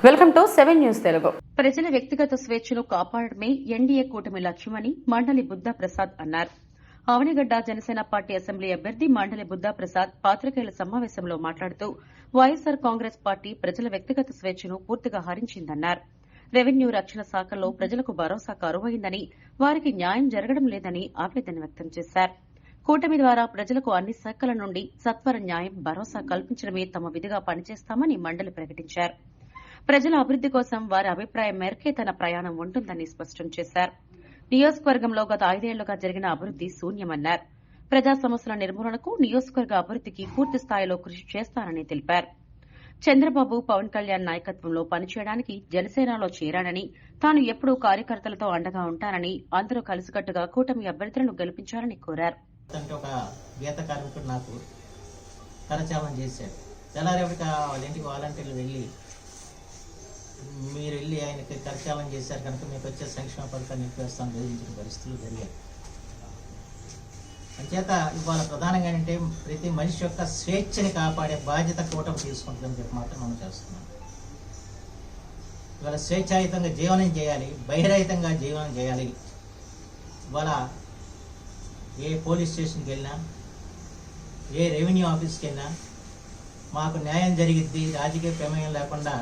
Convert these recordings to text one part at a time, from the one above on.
Welcome to 7 news Telugu. ప్రజల వ్యక్తిగత స్వేచ్ఛను కాపాడడమే ఎన్డీఏ కూటమి లక్ష్యమని మండలి బుద్దాప్రసాద్ అన్నారు. ఆవనిగడ్డ జనసేన పార్టీ అసెంబ్లీ అభ్యర్థి మండలి బుద్దాప్రసాద్ పాత్రికేయుల సమావేశంలో మాట్లాడుతూ వైఎస్సార్ కాంగ్రెస్ పార్టీ ప్రజల వ్యక్తిగత స్వేచ్ఛను పూర్తిగా హరించిందన్నారు. రెవెన్యూ రక్షణ శాఖల్లో ప్రజలకు భరోసా కరువైందని, వారికి న్యాయం జరగడం లేదని ఆవేదన వ్యక్తం చేశారు. కూటమి ద్వారా ప్రజలకు అన్ని శాఖల నుండి సత్వర న్యాయం, భరోసా కల్పించడమే తమ విధిగా పనిచేస్తామని మండలి ప్రకటించారు. ప్రజల అభివృద్ది కోసం వారి అభిప్రాయం మేరకే తన ప్రయాణం ఉంటుందని స్పష్టం చేశారు. నియోజకవర్గంలో గత 5 ఏళ్లుగా జరిగిన అభివృద్ది శూన్యమన్నారు. ప్రజా సమస్యల నిర్మూలనకు, నియోజకవర్గ అభివృద్దికి పూర్తి స్థాయిలో కృషి చేస్తానని తెలిపారు. చంద్రబాబు, పవన్ కళ్యాణ్ నాయకత్వంలో పనిచేయడానికి జనసేనలో చేరానని, తాను ఎప్పుడూ కార్యకర్తలతో అండగా ఉంటానని, అందరూ కలిసికట్టుగా కూటమి అభ్యర్థులను గెలిపించాలని కోరారు. ఒక గీత కార్మికుడు నాకు కరచాలనం చేశాడు. తెల్లారేపటికి వాళ్ళ ఇంటికి వాలంటీర్లు మీరు వెళ్ళి ఆయనకి కరచాలనం చేశారు కనుక మీకు వచ్చే సంక్షేమ పథకాన్ని నిలిపేస్తాను బెదిరించిన పరిస్థితులు జరిగాయి. అంచేత ఇవాళ ప్రధానంగా అంటే ప్రతి మనిషి యొక్క స్వేచ్ఛని కాపాడే బాధ్యత కూటమి తీసుకుంటుందని చెప్పి మాత్రం మనం చేస్తున్నాం. ఇవాళ స్వేచ్ఛాయుతంగా జీవనం చేయాలి, బహిరహితంగా జీవనం చేయాలి. ఇవాళ ఏ పోలీస్ స్టేషన్కి వెళ్ళినా, ఏ రెవెన్యూ ఆఫీస్కి వెళ్ళినా మాకు న్యాయం జరిగిద్ది, రాజకీయ ప్రమేయం లేకుండా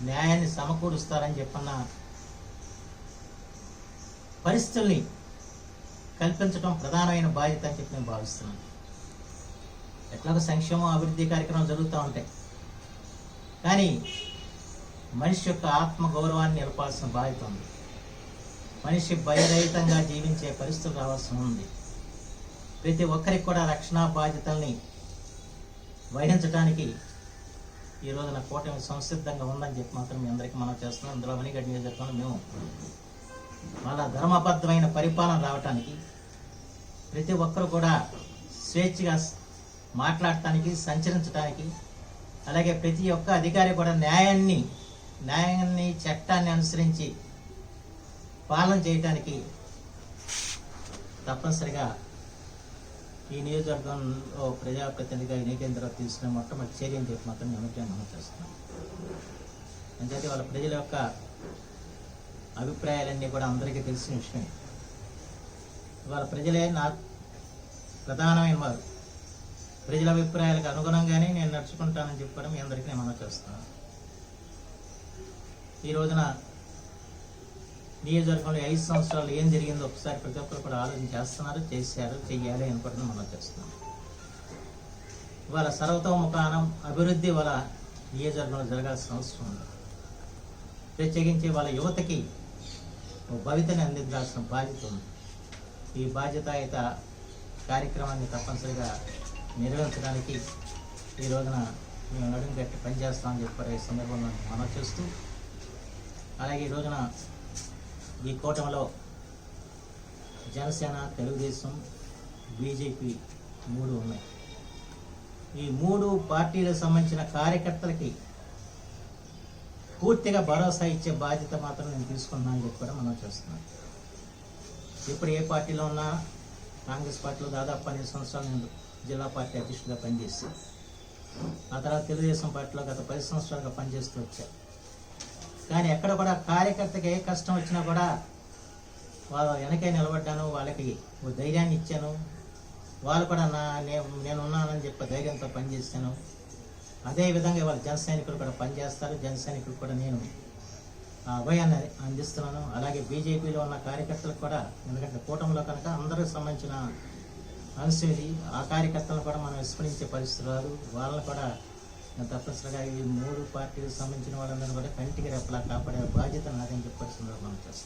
న్యాయాన్ని సమకూరుస్తారని చెప్పన్న పరిస్థితుల్ని కల్పించడం ప్రధానమైన బాధ్యత అని చెప్పి నేను భావిస్తున్నాను. ఎట్లాగో సంక్షేమం, అభివృద్ధి కార్యక్రమాలు జరుగుతూ ఉంటాయి, కానీ మనిషి యొక్క ఆత్మ గౌరవాన్ని నిలపాల్సిన బాధ్యత ఉంది. మనిషి భయరహితంగా జీవించే పరిస్థితులు రావాల్సి ఉంది. ప్రతి ఒక్కరికి కూడా రక్షణ బాధ్యతల్ని వహించడానికి ఈ రోజున కూటమి సంసిద్ధంగా ఉందని చెప్పి మాత్రం మీ అందరికీ మనం చేస్తున్నాం. ఇందులో అవనిగడ్డ నియోజకవర్గంలో మేము వాళ్ళ ధర్మబద్ధమైన పరిపాలన రావటానికి, ప్రతి ఒక్కరు కూడా స్వేచ్ఛగా మాట్లాడటానికి, సంచరించడానికి, అలాగే ప్రతి ఒక్క అధికారి కూడా న్యాయాన్ని చట్టాన్ని అనుసరించి పాలన చేయటానికి తప్పనిసరిగా ఈ నియోజకవర్గంలో ప్రజాప్రతినిధిగా ఎన్నికైన తీసుకునే మొట్టమొదటి చర్య అని చెప్పి మాత్రం మనం చేస్తున్నాం. అంతే వాళ్ళ ప్రజల యొక్క అభిప్రాయాలన్నీ కూడా అందరికీ తెలిసిన విషయమే. వాళ్ళ ప్రజలే నా ప్రధానమైన వారు. ప్రజల అభిప్రాయాలకు అనుగుణంగానే నేను నడుచుకుంటానని చెప్పడం మీ అందరికీ నేను మనం చేస్తున్నాను. ఈ రోజున నియోజకవర్గంలో 5 సంవత్సరాలు ఏం జరిగిందో ఒకసారి ప్రతి ఒక్కరు కూడా ఆలోచన చేస్తున్నారు, చెయ్యాలి అనుకోవడం మనం చేస్తున్నాం. ఇవాళ సర్వతోముఖానం అభివృద్ధి వాళ్ళ నియోజకవర్గంలో జరగాల్సిన అవసరం ఉంది. ప్రత్యేకించి వాళ్ళ యువతకి భవితని అందించాల్సిన బాధ్యత ఉంది. ఈ బాధ్యతాయుత కార్యక్రమాన్ని తప్పనిసరిగా నిర్వహించడానికి ఈ రోజున మేము నడుము గట్టి పనిచేస్తామని చెప్పారు. ఈ సందర్భంలో మనం చేస్తూ, అలాగే ఈ రోజున ఈ కూటమిలో జనసేన, తెలుగుదేశం, బీజేపీ 3 ఉన్నాయి. ఈ 3 పార్టీలకు సంబంధించిన కార్యకర్తలకి పూర్తిగా భరోసా ఇచ్చే బాధ్యత మాత్రం నేను తీసుకున్నానని చెప్పి కూడా మనం చేస్తున్నాం. ఇప్పుడు ఏ పార్టీలో ఉన్నా, కాంగ్రెస్ పార్టీలో దాదాపు 12 సంవత్సరాలు నేను జిల్లా పార్టీ అధ్యక్షుడిగా పనిచేసి, ఆ తర్వాత తెలుగుదేశం పార్టీలో గత 10 సంవత్సరాలుగా పనిచేస్తూ వచ్చా. కానీ ఎక్కడ కూడా కార్యకర్తకి ఏ కష్టం వచ్చినా కూడా వాళ్ళ వెనకే నిలబడ్డాను, వాళ్ళకి ధైర్యాన్ని ఇచ్చాను. వాళ్ళు కూడా నేనున్నానని చెప్పి ధైర్యంతో పనిచేస్తాను. అదేవిధంగా వాళ్ళ జన సైనికులు కూడా పనిచేస్తారు. జన సైనికులు కూడా నేను అభయాన్ని అందిస్తున్నాను. అలాగే బీజేపీలో ఉన్న కార్యకర్తలకు కూడా, ఎందుకంటే కూటమిలో కనుక అందరికి సంబంధించిన అంశం ఇది, ఆ కార్యకర్తలను కూడా మనం విస్మరించే పరిస్థితులు రాదు. వాళ్ళని కూడా తప్పనిసరిగా ఈ 3 పార్టీలకు సంబంధించిన వాళ్ళందరూ కూడా కంటికి రెప్పలా కాపాడే బాధ్యత నాదని చెప్పాల్సిందిగా మనం చేస్తాం.